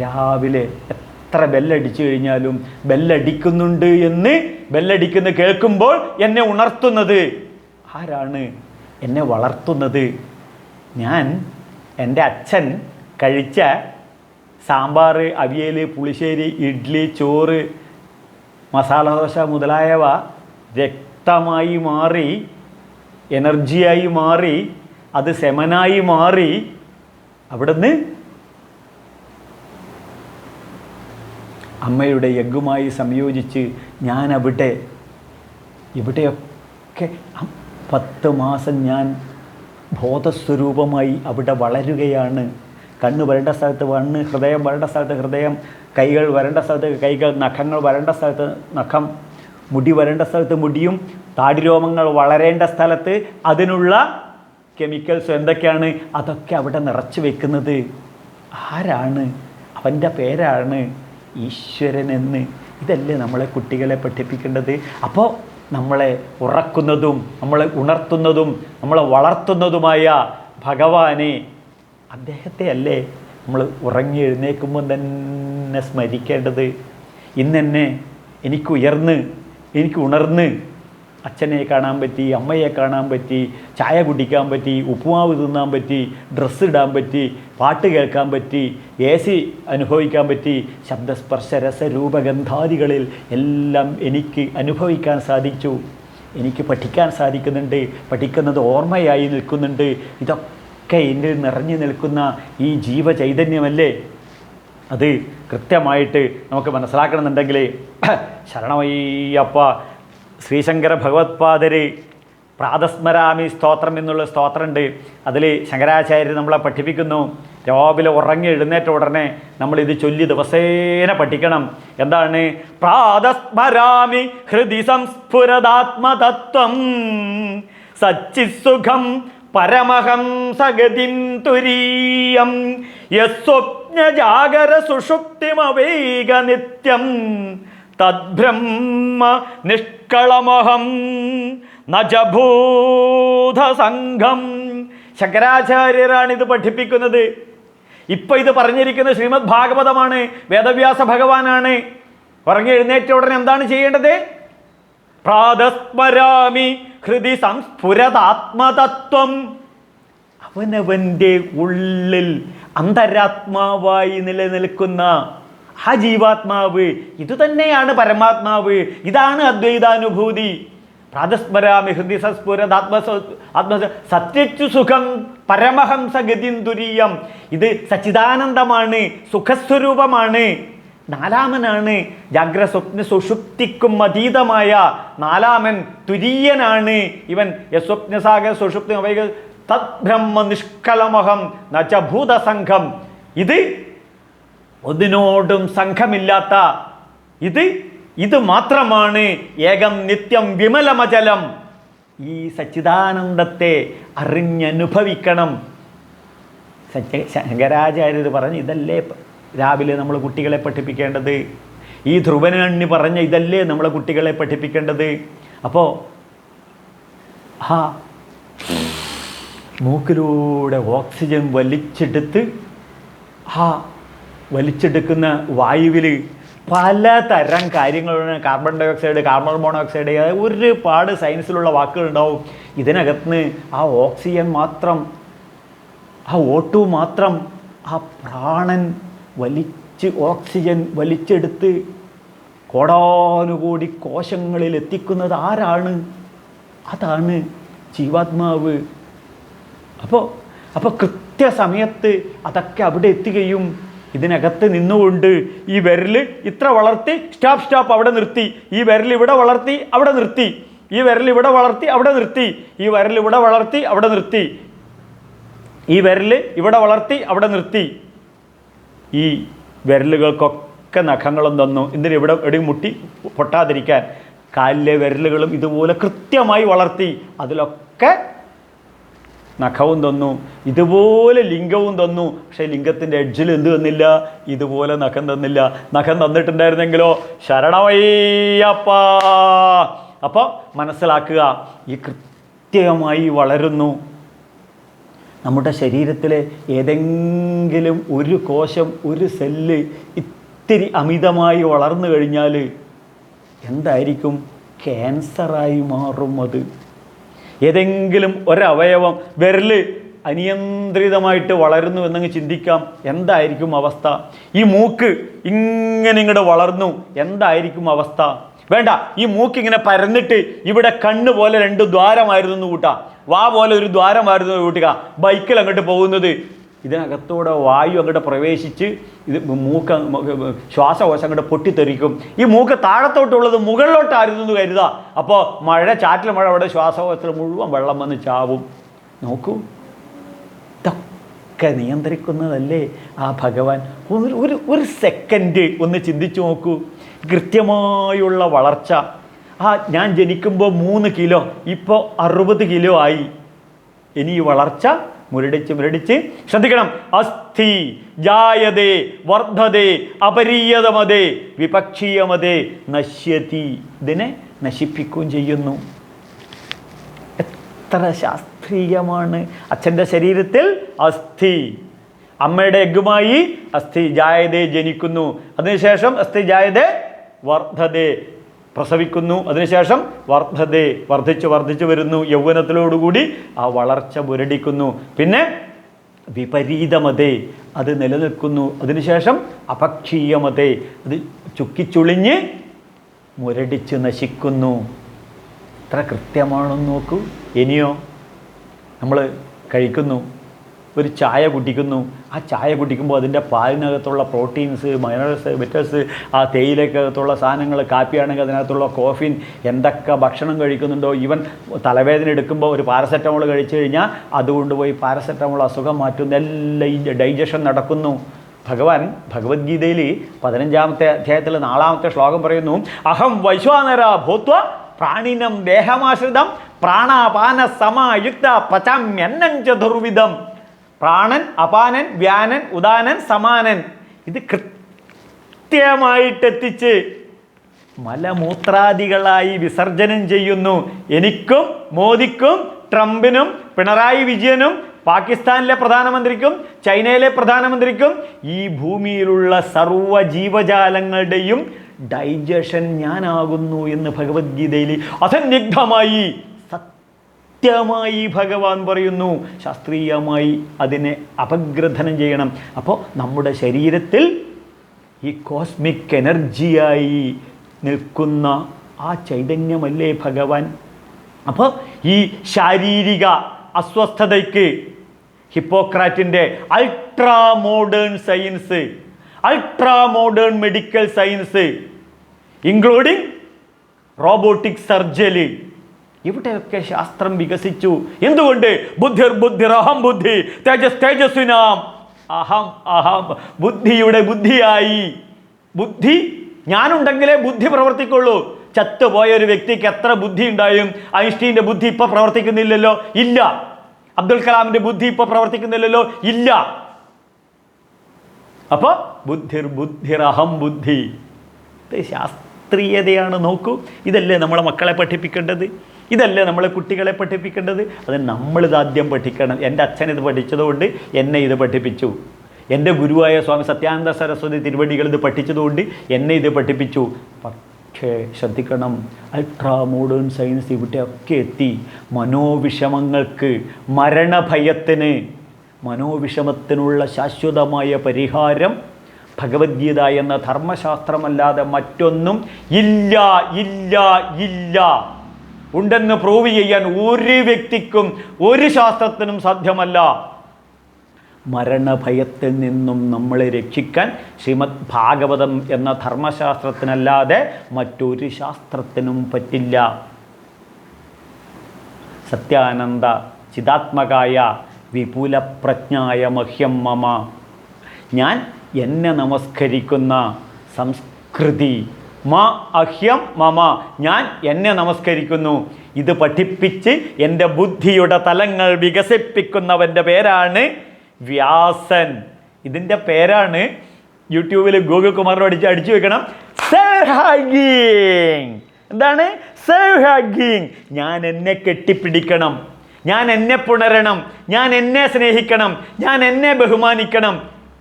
രാവിലെ എത്ര എത്ര ബെല്ലടിച്ചു കഴിഞ്ഞാലും ബെല്ലടിക്കുന്നുണ്ട് എന്ന് ബെല്ലടിക്കുന്ന കേൾക്കുമ്പോൾ എന്നെ ഉണർത്തുന്നത് ആരാണ്? എന്നെ വളർത്തുന്നത്. ഞാൻ എൻ്റെ അച്ഛൻ കഴിച്ച സാമ്പാർ, അവിയൽ, പുളിശ്ശേരി, ഇഡ്ഡലി, ചോറ്, മസാല ദോശ മുതലായവ രക്തമായി മാറി, എനർജിയായി മാറി, അത് സെമനായി മാറി, അവിടുന്ന് അമ്മയുടെ എഗ്ഗുമായി സംയോജിച്ച് ഞാൻ ഇവിടെയൊക്കെ 10 മാസം ഞാൻ ബോധസ്വരൂപമായി അവിടെ വളരുകയാണ്. കണ്ണ് വരേണ്ട സ്ഥലത്ത് കണ്ണ്, ഹൃദയം വരേണ്ട സ്ഥലത്ത് ഹൃദയം, കൈകൾ വരേണ്ട സ്ഥലത്ത് കൈകൾ, നഖങ്ങൾ വരേണ്ട സ്ഥലത്ത് നഖം, മുടി വരേണ്ട സ്ഥലത്ത് മുടിയും, താടിരോമങ്ങൾ വളരേണ്ട സ്ഥലത്ത് അതിനുള്ള കെമിക്കൽസ് എന്തൊക്കെയാണ് അതൊക്കെ അവിടെ നിറച്ചു വെക്കുന്നത് ആരാണ്? അവൻ്റെ പേരാണ് ഈശ്വരനെന്ന്. ഇതല്ലേ നമ്മളെ കുട്ടികളെ പഠിപ്പിക്കേണ്ടത്? അപ്പോൾ നമ്മളെ ഉറക്കുന്നതും നമ്മളെ ഉണർത്തുന്നതും നമ്മളെ വളർത്തുന്നതുമായ ഭഗവാനെ, അദ്ദേഹത്തെ അല്ലേ നമ്മൾ ഉറങ്ങി എഴുന്നേൽക്കുമ്പോൾ തന്നെ സ്മരിക്കേണ്ടത്. ഇന്നെന്നെ എനിക്ക് ഉണർന്ന് അച്ഛനെ കാണാൻ പറ്റി, അമ്മയെ കാണാൻ പറ്റി, ചായ കുടിക്കാൻ പറ്റി, ഉപ്പുമാവ് തിന്നാൻ പറ്റി, ഡ്രസ്സ് ഇടാൻ പറ്റി, പാട്ട് കേൾക്കാൻ പറ്റി, AC അനുഭവിക്കാൻ പറ്റി, ശബ്ദസ്പർശ രസരൂപഗന്ധാദികളിൽ എല്ലാം എനിക്ക് അനുഭവിക്കാൻ സാധിച്ചു. എനിക്ക് പഠിക്കാൻ സാധിക്കുന്നുണ്ട്, പഠിക്കുന്നത് ഓർമ്മയായി നിൽക്കുന്നുണ്ട്. ഇതൊക്കെ എന്നിൽ നിറഞ്ഞു നിൽക്കുന്ന ഈ ജീവചൈതന്യമല്ലേ? അത് കൃത്യമായിട്ട് നമുക്ക് മനസ്സിലാക്കണമെന്നുണ്ടെങ്കിൽ ശരണമയ്യപ്പ ശ്രീശങ്കര ഭഗവത്പാദര് പ്രാതസ്മരാമി സ്തോത്രം എന്നുള്ള സ്തോത്രമുണ്ട്. അതിൽ ശങ്കരാചാര്യർ നമ്മളെ പഠിപ്പിക്കുന്നു. രാവിലെ ഉറങ്ങി എഴുന്നേറ്റ ഉടനെ നമ്മളിത് ചൊല്ലി ദിവസേന പഠിക്കണം. എന്താണ്? പ്രാതസ്മരാമി ഹൃദി സംസ്ഫുരദാത്മതത്വം സച്ചിസുഖം പരമഹംസഗതിം തുരീയം യസ്വപ്നജാഗര സുഷുപ്തിമവേഗ നിത്യം തദ്ബ്രഹ്മ നിഷ്കളമഹം നജഭൂതസംഘം. ശങ്കരാചാര്യരാണിത് പഠിപ്പിക്കുന്നത്. ഇപ്പം ഇത് പറഞ്ഞിരിക്കുന്നത് ശ്രീമദ് ഭാഗവതമാണ്, വേദവ്യാസ ഭഗവാനാണ്. ഉറങ്ങി എഴുന്നേറ്റ ഉടനെ എന്താണ് ചെയ്യേണ്ടത്? പ്രാതസ്മരാമി ഹൃദി സംസ്ഫുരദാത്മതത്വം. അവനവൻ്റെ ഉള്ളിൽ അന്തരാത്മാവായി നിലനിൽക്കുന്ന ആ ജീവാത്മാവ് ഇതുതന്നെയാണ് പരമാത്മാവ്. ഇതാണ് അദ്വൈതാനുഭൂതി. പ്രാതസ്മരാമി ഹൃദി സംസ്ഫുരദാത്മ സത്യച്ചു സുഖം പരമഹംസ ഗതിം തുരീയം. ഇത് സച്ചിദാനന്ദമാണ്, സുഖസ്വരൂപമാണ്, നാലാമനാണ്. ജാഗ്രസ്വപ്ന സുഷുപ്തിക്കും അതീതമായ നാലാമൻ തുരീയനാണ് ഇവൻ. യസ്വപ്നസാഗര സുഷുപ്തി തദ്ബ്രഹ്മ നിഷ്കളമഹം നച ഭൂതസംഘം. ഇത് ഒന്നിനോടും സംഘമില്ലാത്ത ഇത് മാത്രമാണ് ഏകം നിത്യം വിമലമചലം. ഈ സച്ചിദാനന്ദത്തെ അറിഞ്ഞനുഭവിക്കണം. ശങ്കരാചാര്യർ പറഞ്ഞ് ഇതല്ലേ രാവിലെ നമ്മൾ കുട്ടികളെ പഠിപ്പിക്കേണ്ടത്. ഈ ധ്രുവനണ്ണി പറഞ്ഞ ഇതല്ലേ നമ്മളെ കുട്ടികളെ പഠിപ്പിക്കേണ്ടത്. അപ്പോൾ മൂക്കിലൂടെ ഓക്സിജൻ വലിച്ചെടുക്കുന്ന വായുവിൽ പലതരം കാര്യങ്ങളുണ്ട്. Carbon dioxide, carbon monoxide, ഒരുപാട് സയൻസിലുള്ള വാക്കുകളുണ്ടാവും. ഇതിനകത്ത് ആ ഓക്സിജൻ മാത്രം, ആ O2 മാത്രം ആ പ്രാണൻ ഓക്സിജൻ വലിച്ചെടുത്ത് കോടാനുകൂടി കോശങ്ങളിൽ എത്തിക്കുന്നത് ആരാണ്? അതാണ് ജീവാത്മാവ്. അപ്പോൾ കൃത്യസമയത്ത് അതൊക്കെ അവിടെ എത്തുകയും ഇതിനകത്ത് നിന്നുകൊണ്ട് ഈ വിരൽ ഇത്ര വളർത്തി സ്റ്റോപ്പ് അവിടെ നിർത്തി, ഈ വിരൽ ഇവിടെ വളർത്തി അവിടെ നിർത്തി, ഈ വിരൽ ഇവിടെ വളർത്തി അവിടെ നിർത്തി, ഈ വിരൽ ഇവിടെ വളർത്തി അവിടെ നിർത്തി, ഈ വിരൽ ഇവിടെ വളർത്തി അവിടെ നിർത്തി. ഈ വിരലുകൾക്കൊക്കെ നഖങ്ങളും തന്നു. ഇതിന് ഇവിടെ എവിടെയും മുട്ടി പൊട്ടാതിരിക്കാൻ കാലിലെ വിരലുകളും ഇതുപോലെ കൃത്യമായി വളർത്തി. അതിലൊക്കെ നഖവും തന്നു, ഇതുപോലെ ലിംഗവും തന്നു. പക്ഷേ ലിംഗത്തിൻ്റെ എഡ്ജിൽ എന്ത് തന്നില്ല? ഇതുപോലെ നഖം തന്നില്ല. നഖം തന്നിട്ടുണ്ടായിരുന്നെങ്കിലോ ശരണമയ്യപ്പ. അപ്പോൾ മനസ്സിലാക്കുക, ഈ കൃത്യമായി വളരുന്നു. നമ്മുടെ ശരീരത്തിലെ ഏതെങ്കിലും ഒരു കോശം, ഒരു സെല്ല് ഒത്തിരി അമിതമായി വളർന്നു കഴിഞ്ഞാൽ എന്തായിരിക്കും? ക്യാൻസറായി മാറും. അത് ഏതെങ്കിലും ഒരവയവം വിരൽ അനിയന്ത്രിതമായിട്ട് വളരുന്നു എന്നങ്ങ് ചിന്തിക്കാം, എന്തായിരിക്കും അവസ്ഥ? ഈ മൂക്ക് ഇങ്ങനെ ഇങ്ങോട്ട് വളർന്നു, എന്തായിരിക്കും അവസ്ഥ? വേണ്ട, ഈ മൂക്കിങ്ങനെ പരന്നിട്ട് ഇവിടെ കണ്ണ് പോലെ 2 ദ്വാരമായിരുന്നു കൂട്ടാം, വാ പോലെ ഒരു ദ്വാരമായിരുന്നു കൂട്ടുക. ബൈക്കിൽ അങ്ങോട്ട് പോകുന്നത് ഇതിനകത്തൂടെ വായു അങ്ങോട്ട് പ്രവേശിച്ച് ഇത് ശ്വാസകോശം അങ്ങോട്ട് പൊട്ടിത്തെറിക്കും. ഈ മൂക്ക് താഴത്തോട്ടുള്ളത് മുകളിലോട്ടായിരുന്നു എന്ന് കരുതുക. അപ്പോൾ ചാറ്റൽ മഴ അവിടെ ശ്വാസകോശത്തിൽ മുഴുവൻ വെള്ളം വന്ന് ചാവും. നോക്കൂ, ഇതൊക്കെ നിയന്ത്രിക്കുന്നതല്ലേ ആ ഭഗവാൻ? ഒരു സെക്കൻഡ് ഒന്ന് ചിന്തിച്ചു നോക്കൂ. കൃത്യമായുള്ള വളർച്ച. ഞാൻ ജനിക്കുമ്പോൾ 3 കിലോ, ഇപ്പോൾ 60 കിലോ ആയി. ഇനി ഈ വളർച്ച മുരടിച്ച് ശ്രദ്ധിക്കണം. അസ്ഥി ജായതേ വർദ്ധതേ അപരീയതമതേ വിപക്ഷീയമതേ നശ്യതി. ഇതിനെ നശിപ്പിക്കുകയും ചെയ്യുന്നു. എത്ര ശാസ്ത്രീയമാണ്! അച്ഛൻ്റെ ശരീരത്തിൽ അസ്ഥി, അമ്മയുടെ എഗ്ഗുമായി അസ്ഥി ജായതേ ജനിക്കുന്നു, അതിനുശേഷം അസ്ഥി ജായതേ വർദ്ധതേ പ്രസവിക്കുന്നു, അതിനുശേഷം വർദ്ധതേ വർദ്ധിച്ചു വരുന്നു. യൗവനത്തിലോടുകൂടി ആ വളർച്ച മുരടിക്കുന്നു. പിന്നെ വിപരീതമതേ അത് നിലനിൽക്കുന്നു. അതിനുശേഷം അപക്ഷീയമതേ അത് ചുക്കിച്ചുളിഞ്ഞ് മുരടിച്ച് നശിക്കുന്നു. എത്ര കൃത്യമാണെന്ന് നോക്കൂ. ഇനിയോ നമ്മൾ കഴിക്കുന്നു, ഒരു ചായ കുടിക്കുന്നു. ആ ചായ കുടിക്കുമ്പോൾ അതിൻ്റെ പാലിനകത്തുള്ള പ്രോട്ടീൻസ്, മിനറൽസ്, വിറ്റമിൻസ്, ആ തേയിലക്കകത്തുള്ള സാധനങ്ങൾ, കാപ്പിയാണെങ്കിൽ അതിനകത്തുള്ള കോഫീൻ, എന്തൊക്കെ ഭക്ഷണം കഴിക്കുന്നുണ്ടോ. ഈവൻ തലവേദന എടുക്കുമ്പോൾ ഒരു പാരസെറ്റമോൾ കഴിച്ചു കഴിഞ്ഞാൽ അതുകൊണ്ട് പോയി പാരസെറ്റമോൾ അസുഖം മാറ്റുന്ന എല്ലാം ഈ ഡൈജഷൻ നടക്കുന്നു. ഭഗവാൻ ഭഗവത്ഗീതയിൽ 15-ാമത്തെ അധ്യായത്തിൽ 4-ാമത്തെ ശ്ലോകം പറയുന്നു, അഹം വൈശ്വാനര ഭൂത്വ പ്രാണിനം ദേഹമാശ്രിതം പ്രാണാപാന സമായുക്ത പചാമ്യന്നം ചതുർവിധം. പ്രാണൻ, അപാനൻ, വ്യാനൻ, ഉദാനൻ, സമാനൻ. ഇത് കൃത്യമായിട്ടെത്തിച്ച് മലമൂത്രാദികളായി വിസർജനം ചെയ്യുന്നു. എനിക്കും മോദിക്കും ട്രംപിനും പിണറായി വിജയനും പാകിസ്ഥാനിലെ പ്രധാനമന്ത്രിക്കും ചൈനയിലെ പ്രധാനമന്ത്രിക്കും ഈ ഭൂമിയിലുള്ള സർവ്വ ജീവജാലങ്ങളുടെയും ഡൈജഷൻ ഞാനാകുന്നു എന്ന് ഭഗവത്ഗീതയിൽ അസന്നിഗ്ധമായി സത്യമായി ഭഗവാൻ പറയുന്നു. ശാസ്ത്രീയമായി അതിനെ അപഗ്രഥനം ചെയ്യണം. അപ്പോൾ നമ്മുടെ ശരീരത്തിൽ ഈ കോസ്മിക് എനർജിയായി നിൽക്കുന്ന ആ ചൈതന്യമല്ലേ ഭഗവാൻ? അപ്പോൾ ഈ ശാരീരിക അസ്വസ്ഥതയ്ക്ക് ഹിപ്പോക്രാറ്റിൻ്റെ ultra modern science, ultra modern medical science, including robotic surgery, ഇവിടെയൊക്കെ ശാസ്ത്രം വികസിച്ചു. എന്തുകൊണ്ട്? ബുദ്ധിർ അഹം ബുദ്ധി തേജസ്വിനാം അഹം അഹം. ബുദ്ധിയുടെ ബുദ്ധിയായി. ബുദ്ധി ഞാനുണ്ടെങ്കിലേ ബുദ്ധി പ്രവർത്തിക്കുള്ളൂ. ചത്തുപോയ ഒരു വ്യക്തിക്ക് എത്ര ബുദ്ധി ഉണ്ടായും? ഐൻസ്റ്റീൻ്റെ ബുദ്ധി ഇപ്പോൾ പ്രവർത്തിക്കുന്നില്ലല്ലോ, ഇല്ല. അബ്ദുൽ കലാമിൻ്റെ ബുദ്ധി ഇപ്പോൾ പ്രവർത്തിക്കുന്നില്ലല്ലോ, ഇല്ല. അപ്പോൾ ബുദ്ധിർ അഹം ബുദ്ധി. ഇത് ശാസ്ത്രീയതയാണ്. നോക്കൂ, ഇതല്ലേ നമ്മളെ മക്കളെ പഠിപ്പിക്കേണ്ടത്? ഇതല്ലേ നമ്മളെ കുട്ടികളെ പഠിപ്പിക്കേണ്ടത്? അത് നമ്മളിതാദ്യം പഠിക്കണം. എൻ്റെ അച്ഛൻ ഇത് പഠിച്ചതുകൊണ്ട് എന്നെ ഇത് പഠിപ്പിച്ചു. എൻ്റെ ഗുരുവായ സ്വാമി സത്യാനന്ദ സരസ്വതി തിരുവടികൾ ഇത് പഠിച്ചതുകൊണ്ട് എന്നെ ഇത് പഠിപ്പിച്ചു. പക്ഷേ ശ്രദ്ധിക്കണം, അൾട്രാ മോഡേൺ സയൻസ് ഇവിടെയൊക്കെ എത്തി. മനോവിഷമങ്ങൾക്ക്, മരണഭയത്തിന്, മനോവിഷമത്തിനുള്ള ശാശ്വതമായ പരിഹാരം ഭഗവത്ഗീത എന്ന ധർമ്മശാസ്ത്രമല്ലാതെ മറ്റൊന്നും ഇല്ല ഇല്ല ഇല്ല. ഉണ്ടെന്ന് പ്രൂവ് ചെയ്യാൻ ഒരു വ്യക്തിക്കും ഒരു ശാസ്ത്രത്തിനും സാധ്യമല്ല. മരണഭയത്തിൽ നിന്നും നമ്മളെ രക്ഷിക്കാൻ ശ്രീമദ് ഭാഗവതം എന്ന ധർമ്മശാസ്ത്രത്തിനല്ലാതെ മറ്റൊരു ശാസ്ത്രത്തിനും പറ്റില്ല. സത്യാനന്ദ ചിദാത്മകായ വിപുലപ്രജ്ഞായ മഹ്യം മമ. ഞാൻ എന്നെ നമസ്കരിക്കുന്ന സംസ്കൃതി. മാ അഹ്യം മമ, ഞാൻ എന്നെ നമസ്കരിക്കുന്നു. ഇത് പഠിപ്പിച്ച് എൻ്റെ ബുദ്ധിയുടെ തലങ്ങൾ വികസിപ്പിക്കുന്നവൻ്റെ പേരാണ് വ്യാസൻ. ഇതിൻ്റെ പേരാണ് യൂട്യൂബിൽ ഗൂഗിൾ കുമാറിനോട് അടിച്ചു വെക്കണം, സെൽഫ് ഹഗ്ഗിങ്. എന്താണ് സെൽഫ് ഹഗ്ഗിങ്? ഞാൻ എന്നെ കെട്ടിപ്പിടിക്കണം, ഞാൻ എന്നെ പുണരണം, ഞാൻ എന്നെ സ്നേഹിക്കണം, ഞാൻ എന്നെ ബഹുമാനിക്കണം.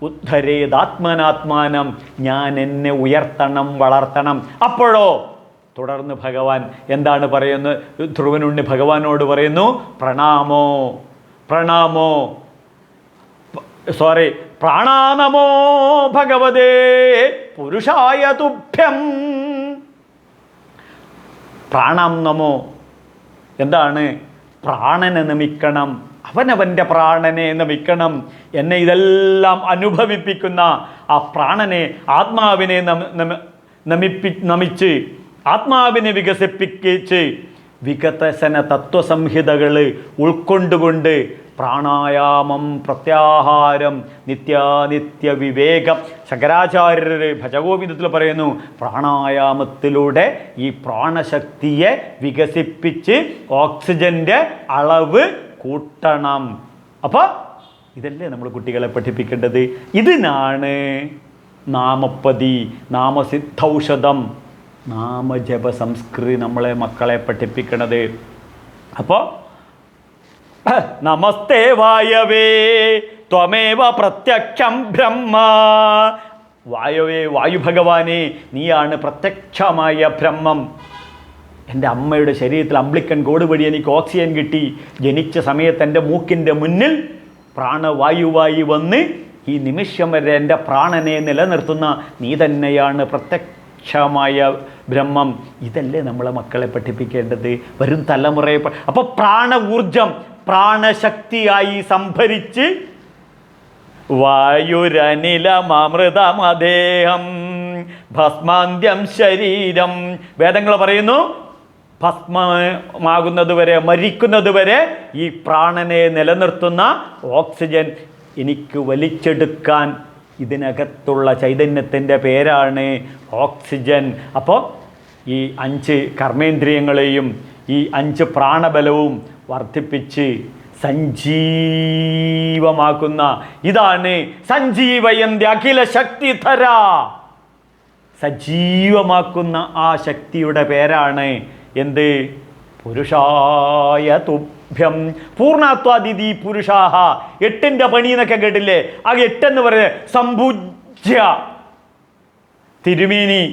ഉദ്ധരേതാത്മനാത്മാനം, ഞാൻ എന്നെ ഉയർത്തണം, വളർത്തണം. അപ്പോഴോ തുടർന്ന് ഭഗവാൻ എന്താണ് പറയുന്നത്? ധ്രുവനുണ്ണി ഭഗവാനോട് പറയുന്നു, പ്രണാമോ പ്രണാമോ പ്രാണാനമോ ഭഗവതേ പുരുഷായ തുഭ്യം. പ്രാണാം നമോ എന്താണ്? പ്രാണനെ നമിക്കണം, അവനവൻ്റെ പ്രാണനെ നമിക്കണം. എന്നെ ഇതെല്ലാം അനുഭവിപ്പിക്കുന്ന ആ പ്രാണനെ, ആത്മാവിനെ നമിച്ച് ആത്മാവിനെ വികസിപ്പിച്ച് വികസന തത്വസംഹിതകൾ ഉൾക്കൊണ്ടുകൊണ്ട് പ്രാണായാമം, പ്രത്യാഹാരം, നിത്യാനിത്യ വിവേകം. ശങ്കരാചാര്യർ ഭജഗോവിന്ദത്തിൽ പറയുന്നു, പ്രാണായാമത്തിലൂടെ ഈ പ്രാണശക്തിയെ വികസിപ്പിച്ച് ഓക്സിജൻ്റെ അളവ് കൂട്ടണം. അപ്പോൾ ഇതല്ലേ നമ്മൾ കുട്ടികളെ പഠിപ്പിക്കേണ്ടത്. ഇതിനാണ് നാമപ്പതി, നാമസിദ്ധൌഷധം, നാമജപ സംസ്കൃതി നമ്മളെ മക്കളെ പഠിപ്പിക്കണത്. അപ്പോൾ നമസ്തേ വായവേ ത്വമേവ പ്രത്യക്ഷം ബ്രഹ്മ. വായവേ, വായുഭഗവാനെ, നീയാണ് പ്രത്യക്ഷമായ ബ്രഹ്മം. എൻ്റെ അമ്മയുടെ ശരീരത്തിൽ അംബ്ലിക്കൻ കോഡ് വഴി എനിക്ക് ഓക്സിജൻ കിട്ടി. ജനിച്ച സമയത്ത് എൻ്റെ മൂക്കിൻ്റെ മുന്നിൽ പ്രാണവായുവായി വന്ന് ഈ നിമിഷം വരെ എൻ്റെ പ്രാണനെ നിലനിർത്തുന്ന നീ തന്നെയാണ് പ്രത്യക്ഷമായ ബ്രഹ്മം. ഇതല്ലേ നമ്മളെ മക്കളെ പഠിപ്പിക്കേണ്ടത്, വരും തലമുറയെ. അപ്പോൾ പ്രാണ ഊർജം പ്രാണശക്തിയായി സംഭരിച്ച് വായുരനിലമൃതമദേഹം ഭസ്മാന്ത്യം ശരീരം. വേദങ്ങൾ പറയുന്നു, ഭസ്മമാകുന്നത് വരെ, മരിക്കുന്നത് വരെ ഈ പ്രാണനെ നിലനിർത്തുന്ന ഓക്സിജൻ എനിക്ക് വലിച്ചെടുക്കാൻ ഇതിനകത്തുള്ള ചൈതന്യത്തിൻ്റെ പേരാണ് ഓക്സിജൻ. അപ്പോൾ ഈ 5 കർമ്മേന്ദ്രിയങ്ങളെയും ഈ 5 പ്രാണബലവും വർദ്ധിപ്പിച്ച് സഞ്ജീവമാക്കുന്ന, ഇതാണ് സഞ്ജീവയന്തി അഖില ശക്തിധര. സജീവമാക്കുന്ന ആ ശക്തിയുടെ പേരാണ് എന്ത്? പുരുഷായ തുഭ്യം. പൂർണ്ണത്വാദിതി പുരുഷാഹ. 8ൻ്റെ പണി എന്നൊക്കെ കേട്ടില്ലേ? ആ 8 എന്ന് പറയുന്നത് സംഭൂജ്യ. തിരുമേനി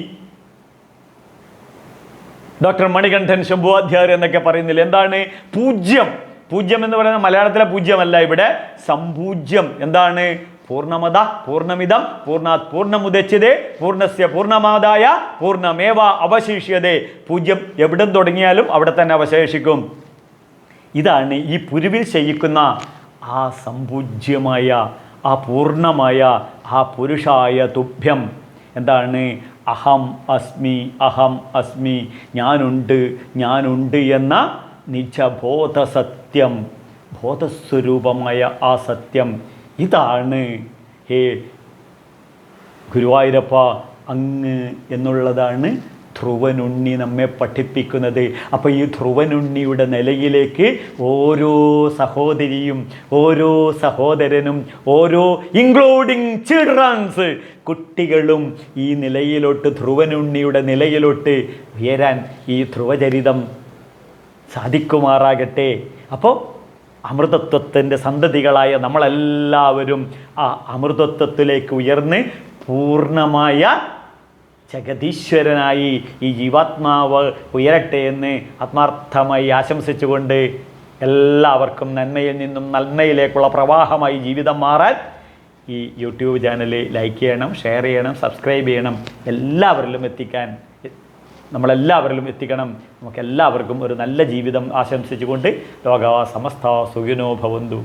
ഡോക്ടർ മണികണ്ഠൻ ശംഭുവാധ്യായർ എന്നൊക്കെ പറയുന്നില്ല. എന്താണ് പൂജ്യം? പൂജ്യം എന്ന് പറയുന്നത് മലയാളത്തിലെ പൂജ്യമല്ല, ഇവിടെ സംപൂജ്യം. എന്താണ്? പൂർണ്ണമദ പൂർണ്ണമിദം പൂർണ്ണാത് പൂർണ്ണമുദച്യതേ പൂർണ്ണസ്യ പൂർണ്ണമാദായ പൂർണ്ണമേവ അവശേഷ്യതേ. പൂജ്യം എവിടെ തുടങ്ങിയാലും അവിടെ തന്നെ അവശേഷിക്കും. ഇതാണ് ഈ പുരുവിൽ ശയിക്കുന്ന ആ സംപൂജ്യമായ, ആ പൂർണ്ണമായ, ആ പുരുഷായ തുഭ്യം. എന്താണ്? അഹം അസ്മി, അഹം അസ്മി, ഞാനുണ്ട്, ഞാനുണ്ട് എന്ന നിജബോധസത്യം, ബോധസ്വരൂപമായ ആ സത്യം. ഇതാണ് ഹേ ഗുരുവായൂരപ്പ അങ്ങ് എന്നുള്ളതാണ് ധ്രുവനുണ്ണി നമ്മെ പഠിപ്പിക്കുന്നത്. അപ്പോൾ ഈ ധ്രുവനുണ്ണിയുടെ നിലയിലേക്ക് ഓരോ സഹോദരിയും ഓരോ സഹോദരനും ഓരോ ഇൻക്ലൂഡിങ് ചിൽഡ്രൻസ് കുട്ടികളും ഈ നിലയിലോട്ട്, ധ്രുവനുണ്ണിയുടെ നിലയിലോട്ട് ഉയരാൻ ഈ ധ്രുവചരിതം സാധിക്കുമാറാകട്ടെ. അപ്പോൾ അമൃതത്വത്തിൻ്റെ സന്തതികളായ നമ്മളെല്ലാവരും ആ അമൃതത്വത്തിലേക്ക് ഉയർന്ന് പൂർണ്ണമായ ജഗതീശ്വരനായി ഈ ജീവാത്മാവ് ഉയരട്ടെ എന്ന് ആത്മാർത്ഥമായി ആശംസിച്ചുകൊണ്ട് എല്ലാവർക്കും നന്മയിൽ നിന്നും നന്മയിലേക്കുള്ള പ്രവാഹമായി ജീവിതം മാറാൻ ഈ യൂട്യൂബ് ചാനൽ ലൈക്ക് ചെയ്യണം, ഷെയർ ചെയ്യണം, സബ്സ്ക്രൈബ് ചെയ്യണം. നമ്മളെല്ലാവരിലും എത്തിക്കണം. നമുക്കെല്ലാവർക്കും ഒരു നല്ല ജീവിതം ആശംസിച്ചുകൊണ്ട് ലോകാ സമസ്ത സുഖിനോ ഭവന്തു.